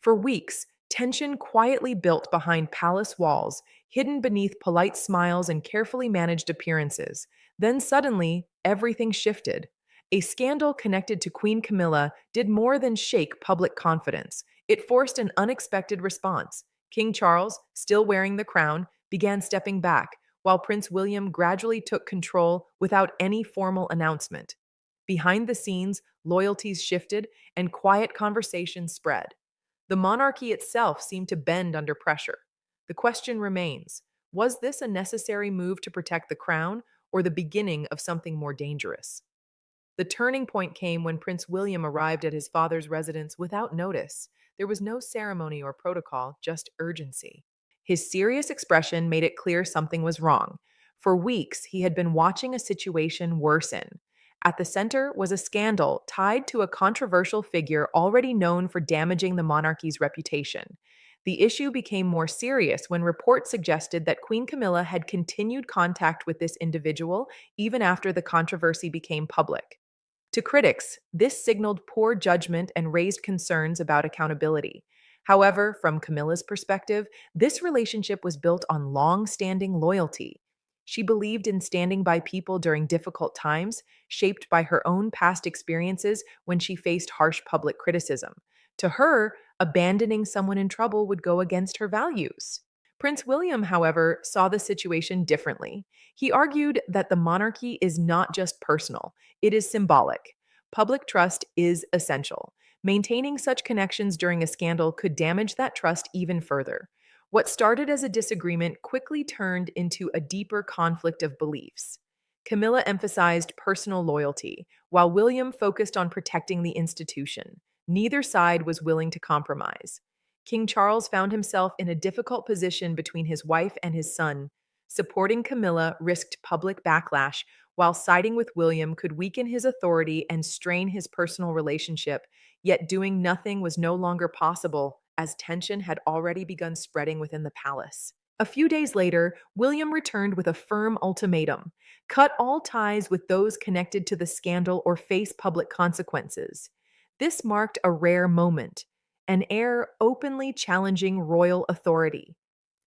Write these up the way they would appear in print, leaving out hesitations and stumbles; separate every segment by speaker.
Speaker 1: For weeks, tension quietly built behind palace walls, hidden beneath polite smiles and carefully managed appearances. Then suddenly, everything shifted. A scandal connected to Queen Camilla did more than shake public confidence. It forced an unexpected response. King Charles, still wearing the crown, began stepping back, while Prince William gradually took control without any formal announcement. Behind the scenes, loyalties shifted and quiet conversations spread. The monarchy itself seemed to bend under pressure. The question remains, was this a necessary move to protect the crown or the beginning of something more dangerous? The turning point came when Prince William arrived at his father's residence without notice. There was no ceremony or protocol, just urgency. His serious expression made it clear something was wrong. For weeks, he had been watching a situation worsen. At the center was a scandal tied to a controversial figure already known for damaging the monarchy's reputation. The issue became more serious when reports suggested that Queen Camilla had continued contact with this individual even after the controversy became public. To critics, this signaled poor judgment and raised concerns about accountability. However, from Camilla's perspective, this relationship was built on long standing loyalty. She believed in standing by people during difficult times, shaped by her own past experiences when she faced harsh public criticism. To her, abandoning someone in trouble would go against her values. Prince William, however, saw the situation differently. He argued that the monarchy is not just personal, it is symbolic. Public trust is essential. Maintaining such connections during a scandal could damage that trust even further. What started as a disagreement quickly turned into a deeper conflict of beliefs. Camilla emphasized personal loyalty, while William focused on protecting the institution. Neither side was willing to compromise. King Charles found himself in a difficult position between his wife and his son. Supporting Camilla risked public backlash, while siding with William could weaken his authority and strain his personal relationship. Yet doing nothing was no longer possible, as tension had already begun spreading within the palace. A few days later, William returned with a firm ultimatum: cut all ties with those connected to the scandal or face public consequences. This marked a rare moment, an heir openly challenging royal authority.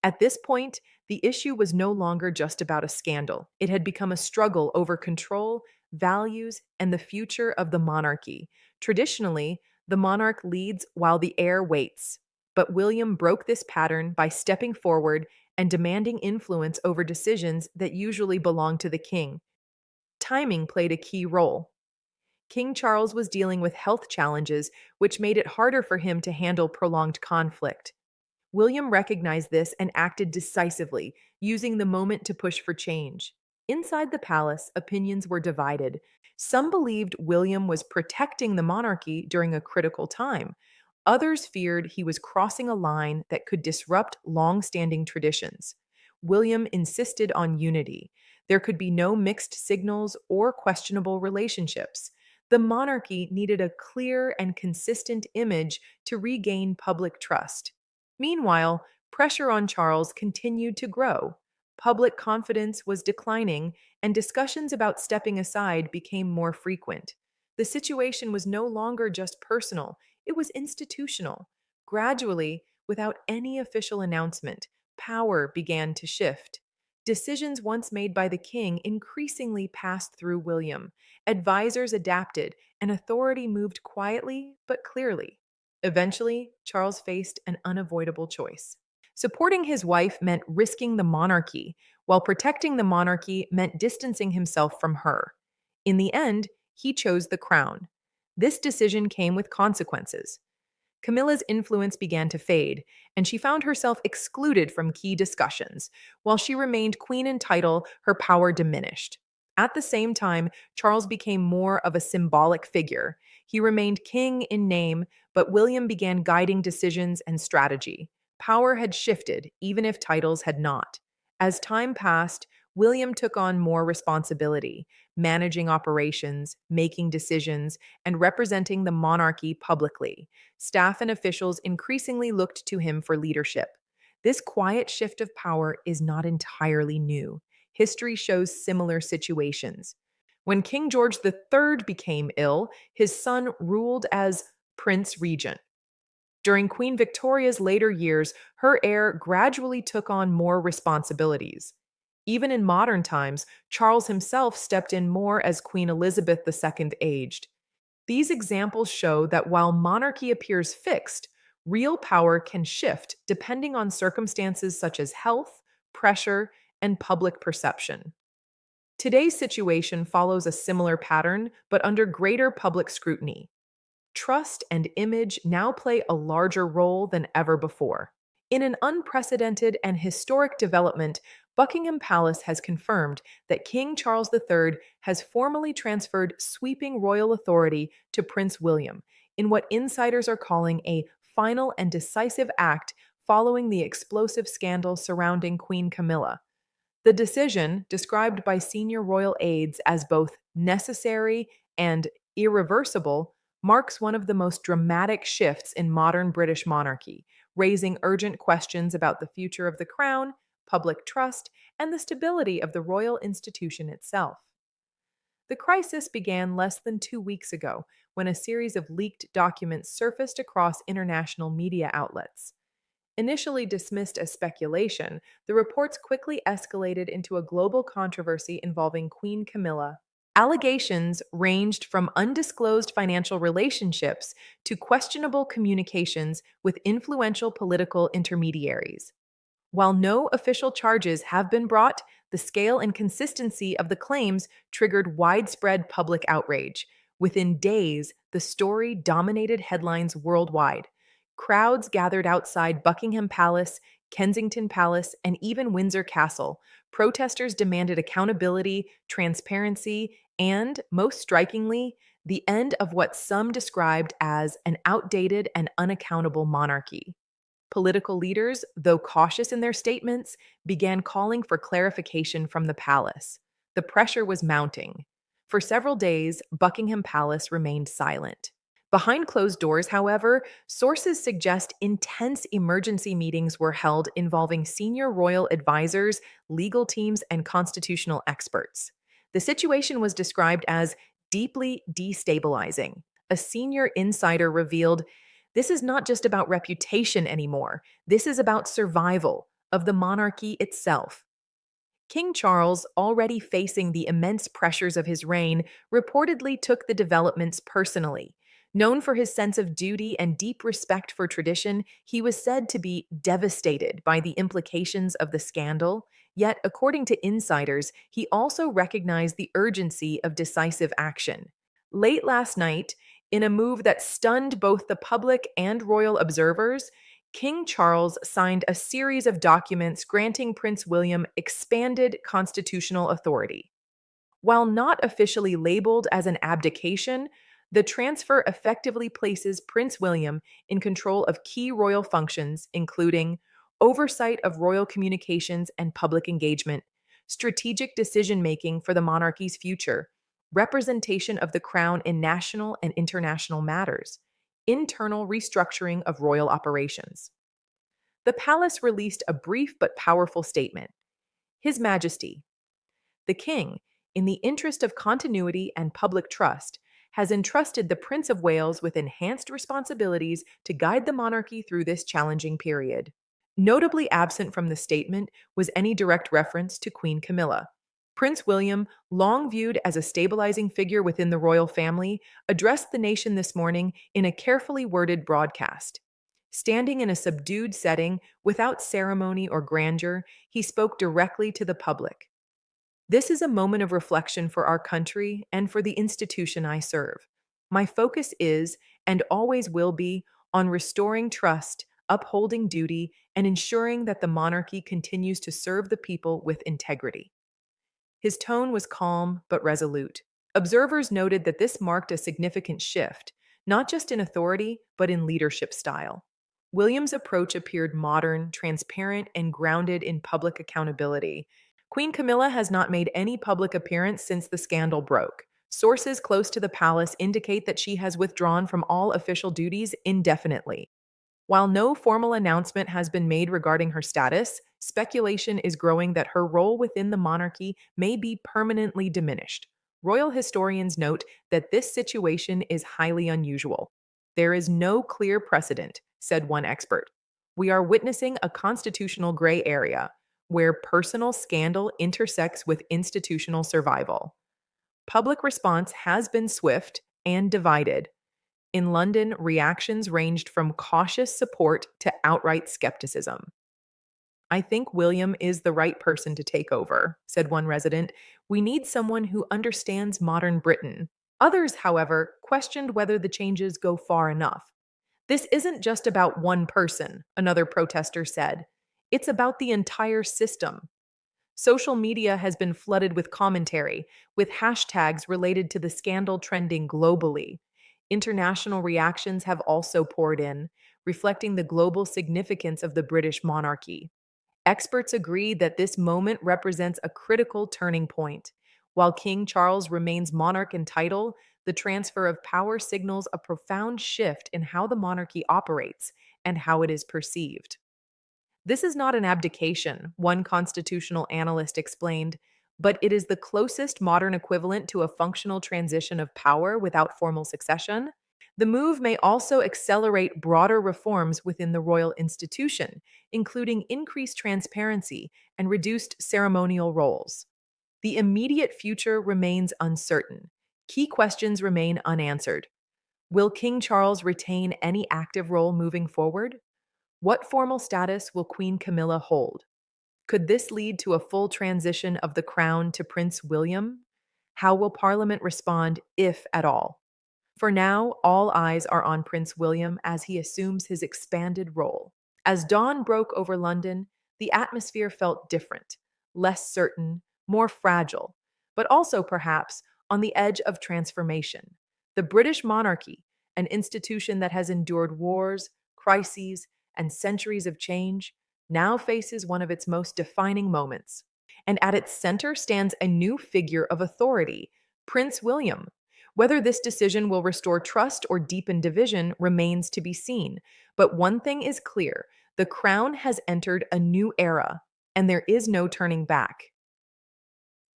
Speaker 1: At this point, the issue was no longer just about a scandal. It had become a struggle over control, values, and the future of the monarchy. Traditionally, the monarch leads while the heir waits. But William broke this pattern by stepping forward and demanding influence over decisions that usually belonged to the king. Timing played a key role. King Charles was dealing with health challenges, which made it harder for him to handle prolonged conflict. William recognized this and acted decisively, using the moment to push for change. Inside the palace, opinions were divided. Some believed William was protecting the monarchy during a critical time. Others feared he was crossing a line that could disrupt long standing traditions. William insisted on unity. There could be no mixed signals or questionable relationships. The monarchy needed a clear and consistent image to regain public trust. Meanwhile, pressure on Charles continued to grow. Public confidence was declining, and discussions about stepping aside became more frequent. The situation was no longer just personal, it was institutional. Gradually, without any official announcement, power began to shift. Decisions once made by the king increasingly passed through William. Advisors adapted, and authority moved quietly but clearly. Eventually, Charles faced an unavoidable choice. Supporting his wife meant risking the monarchy, while protecting the monarchy meant distancing himself from her. In the end, he chose the crown. This decision came with consequences. Camilla's influence began to fade, and she found herself excluded from key discussions. While she remained queen in title, her power diminished. At the same time, Charles became more of a symbolic figure. He remained king in name, but William began guiding decisions and strategy. Power had shifted, even if titles had not. As time passed, William took on more responsibility, managing operations, making decisions, and representing the monarchy publicly. Staff and officials increasingly looked to him for leadership. This quiet shift of power is not entirely new. History shows similar situations. When King George III became ill, his son ruled as Prince Regent. During Queen Victoria's later years, her heir gradually took on more responsibilities. Even in modern times, Charles himself stepped in more as Queen Elizabeth II aged. These examples show that while monarchy appears fixed, real power can shift depending on circumstances such as health, pressure, and public perception. Today's situation follows a similar pattern, but under greater public scrutiny. Trust and image now play a larger role than ever before. In an unprecedented and historic development, Buckingham Palace has confirmed that King Charles III has formally transferred sweeping royal authority to Prince William in what insiders are calling a final and decisive act following the explosive scandal surrounding Queen Camilla. The decision, described by senior royal aides as both necessary and irreversible, marks one of the most dramatic shifts in modern British monarchy, raising urgent questions about the future of the crown, public trust, and the stability of the royal institution itself. The crisis began less than 2 weeks ago when a series of leaked documents surfaced across international media outlets. Initially dismissed as speculation, the reports quickly escalated into a global controversy involving Queen Camilla. Allegations ranged from undisclosed financial relationships to questionable communications with influential political intermediaries. While no official charges have been brought, the scale and consistency of the claims triggered widespread public outrage. Within days, the story dominated headlines worldwide. Crowds gathered outside Buckingham Palace, Kensington Palace, and even Windsor Castle. Protesters demanded accountability, transparency, and, most strikingly, the end of what some described as an outdated and unaccountable monarchy. Political leaders, though cautious in their statements, began calling for clarification from the palace. The pressure was mounting. For several days, Buckingham Palace remained silent. Behind closed doors, however, sources suggest intense emergency meetings were held involving senior royal advisors, legal teams, and constitutional experts. The situation was described as deeply destabilizing. A senior insider revealed, "This is not just about reputation anymore. This is about survival of the monarchy itself." King Charles, already facing the immense pressures of his reign, reportedly took the developments personally. Known for his sense of duty and deep respect for tradition, he was said to be devastated by the implications of the scandal. Yet, according to insiders, he also recognized the urgency of decisive action. Late last night, in a move that stunned both the public and royal observers, King Charles signed a series of documents granting Prince William expanded constitutional authority. While not officially labeled as an abdication, the transfer effectively places Prince William in control of key royal functions, including oversight of royal communications and public engagement, strategic decision making for the monarchy's future, representation of the crown in national and international matters, internal restructuring of royal operations. The palace released a brief but powerful statement. His Majesty, the King, in the interest of continuity and public trust, has entrusted the Prince of Wales with enhanced responsibilities to guide the monarchy through this challenging period. Notably absent from the statement was any direct reference to Queen Camilla. Prince William, long viewed as a stabilizing figure within the royal family, addressed the nation this morning in a carefully worded broadcast. Standing in a subdued setting, without ceremony or grandeur, he spoke directly to the public. "This is a moment of reflection for our country and for the institution I serve. My focus is, and always will be, on restoring trust, upholding duty, and ensuring that the monarchy continues to serve the people with integrity." His tone was calm but resolute. Observers noted that this marked a significant shift, not just in authority, but in leadership style. William's approach appeared modern, transparent, and grounded in public accountability. Queen Camilla has not made any public appearance since the scandal broke. Sources close to the palace indicate that she has withdrawn from all official duties indefinitely. While no formal announcement has been made regarding her status, speculation is growing that her role within the monarchy may be permanently diminished. Royal historians note that this situation is highly unusual. There is no clear precedent said one expert. We are witnessing a constitutional gray area where personal scandal intersects with institutional survival. Public response has been swift and divided. In London, reactions ranged from cautious support to outright skepticism. I think William is the right person to take over, said one resident. We need someone who understands modern Britain. Others, however, questioned whether the changes go far enough. This isn't just about one person, another protester said. It's about the entire system. Social media has been flooded with commentary, with hashtags related to the scandal trending globally. International reactions have also poured in, reflecting the global significance of the British monarchy. Experts agree that this moment represents a critical turning point. While King Charles remains monarch in title, the transfer of power signals a profound shift in how the monarchy operates and how it is perceived. This is not an abdication, one constitutional analyst explained, but it is the closest modern equivalent to a functional transition of power without formal succession. The move may also accelerate broader reforms within the royal institution, including increased transparency and reduced ceremonial roles. The immediate future remains uncertain. Key questions remain unanswered. Will King Charles retain any active role moving forward? What formal status will Queen Camilla hold? Could this lead to a full transition of the crown to Prince William? How will Parliament respond, if at all? For now, all eyes are on Prince William as he assumes his expanded role. As dawn broke over London, the atmosphere felt different, less certain, more fragile, but also perhaps on the edge of transformation. The British monarchy, an institution that has endured wars, crises, and centuries of change, now faces one of its most defining moments. And at its center stands a new figure of authority, Prince William. Whether this decision will restore trust or deepen division remains to be seen. But one thing is clear: the crown has entered a new era, and there is no turning back.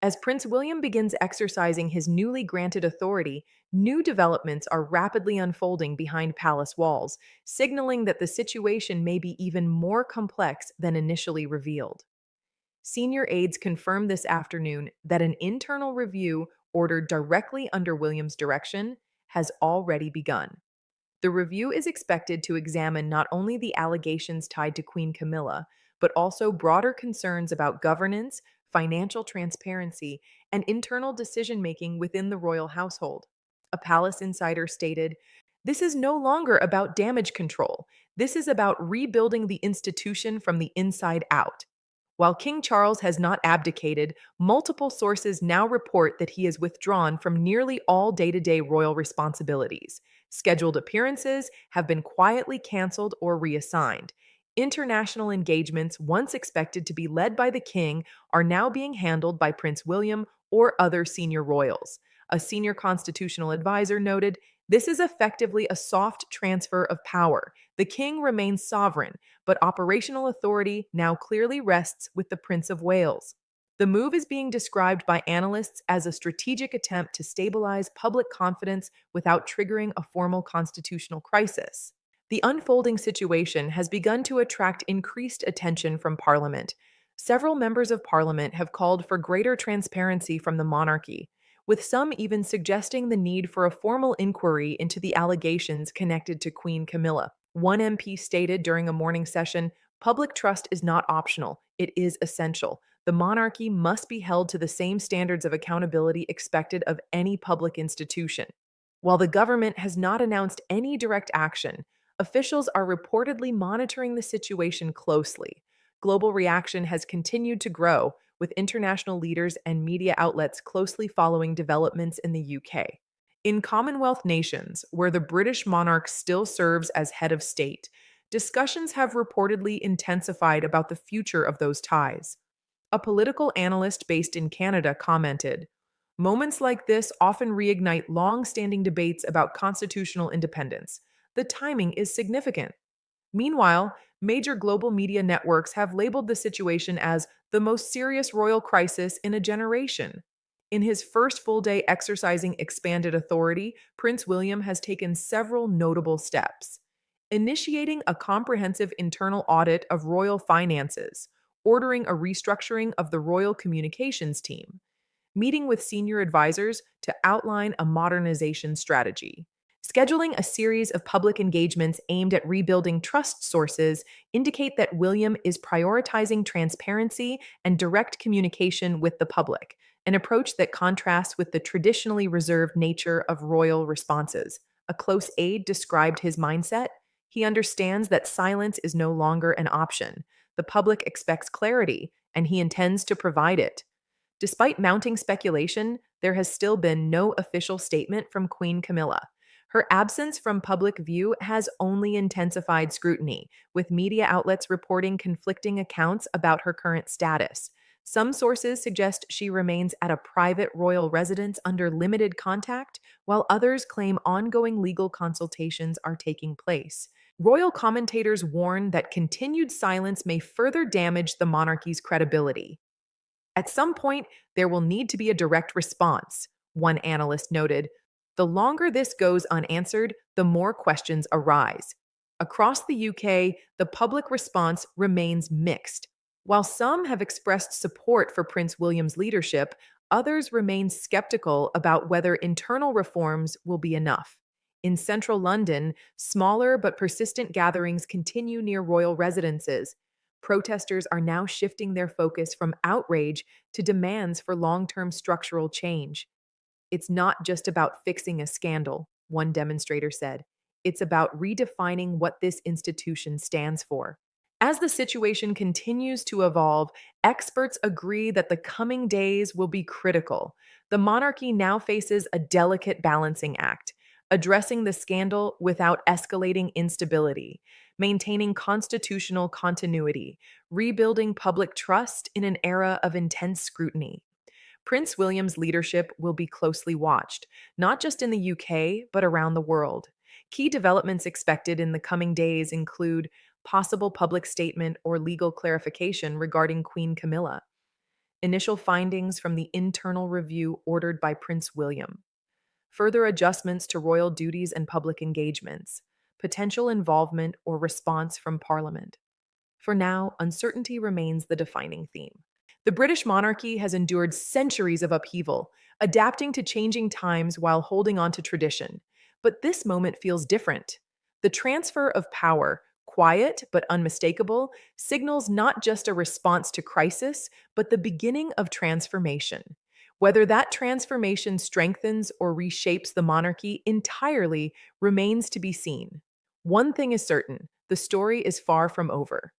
Speaker 1: As Prince William begins exercising his newly granted authority, new developments are rapidly unfolding behind palace walls, signaling that the situation may be even more complex than initially revealed. Senior aides confirmed this afternoon that an internal review ordered directly under William's direction has already begun. The review is expected to examine not only the allegations tied to Queen Camilla, but also broader concerns about governance, financial transparency, and internal decision making within the royal household. A palace insider stated, "This is no longer about damage control. This is about rebuilding the institution from the inside out." While King Charles has not abdicated, multiple sources now report that he has withdrawn from nearly all day to day royal responsibilities. Scheduled appearances have been quietly canceled or reassigned. International engagements, once expected to be led by the king, are now being handled by Prince William or other senior royals. A senior constitutional advisor noted, "This is effectively a soft transfer of power. The king remains sovereign, but operational authority now clearly rests with the Prince of Wales." The move is being described by analysts as a strategic attempt to stabilize public confidence without triggering a formal constitutional crisis. The unfolding situation has begun to attract increased attention from Parliament. Several members of Parliament have called for greater transparency from the monarchy, with some even suggesting the need for a formal inquiry into the allegations connected to Queen Camilla. One MP stated during a morning session, "Public trust is not optional, it is essential. The monarchy must be held to the same standards of accountability expected of any public institution." While the government has not announced any direct action, officials are reportedly monitoring the situation closely. Global reaction has continued to grow, with international leaders and media outlets closely following developments in the UK. In Commonwealth nations, where the British monarch still serves as head of state, discussions have reportedly intensified about the future of those ties. A political analyst based in Canada commented, "Moments like this often reignite long standing debates about constitutional independence. The timing is significant." Meanwhile, major global media networks have labeled the situation as the most serious royal crisis in a generation. In his first full day exercising expanded authority, Prince William has taken several notable steps. initiating a comprehensive internal audit of royal finances, ordering a restructuring of the royal communications team, meeting with senior advisors to outline a modernization strategy. Scheduling a series of public engagements aimed at rebuilding trust sources indicate that William is prioritizing transparency and direct communication with the public, an approach that contrasts with the traditionally reserved nature of royal responses. A close aide described his mindset. He understands that silence is no longer an option. The public expects clarity, and he intends to provide it. Despite mounting speculation, there has still been no official statement from Queen Camilla. Her absence from public view has only intensified scrutiny, with media outlets reporting conflicting accounts about her current status. Some sources suggest she remains at a private royal residence under limited contact, while others claim ongoing legal consultations are taking place. Royal commentators warn that continued silence may further damage the monarchy's credibility. At some point, there will need to be a direct response, one analyst noted. The longer this goes unanswered, the more questions arise. Across the UK, the public response remains mixed. While some have expressed support for Prince William's leadership, others remain skeptical about whether internal reforms will be enough. In central London, smaller but persistent gatherings continue near royal residences. Protesters are now shifting their focus from outrage to demands for long term structural change. It's not just about fixing a scandal, one demonstrator said. It's about redefining what this institution stands for. As the situation continues to evolve, experts agree that the coming days will be critical. The monarchy now faces a delicate balancing act, addressing the scandal without escalating instability, maintaining constitutional continuity, rebuilding public trust in an era of intense scrutiny. Prince William's leadership will be closely watched, not just in the UK, but around the world. Key developments expected in the coming days include possible public statement or legal clarification regarding Queen Camilla, initial findings from the internal review ordered by Prince William, further adjustments to royal duties and public engagements, potential involvement or response from Parliament. For now, uncertainty remains the defining theme. The British monarchy has endured centuries of upheaval, adapting to changing times while holding on to tradition. But this moment feels different. The transfer of power, quiet but unmistakable, signals not just a response to crisis, but the beginning of transformation. Whether that transformation strengthens or reshapes the monarchy entirely remains to be seen. One thing is certain: the story is far from over.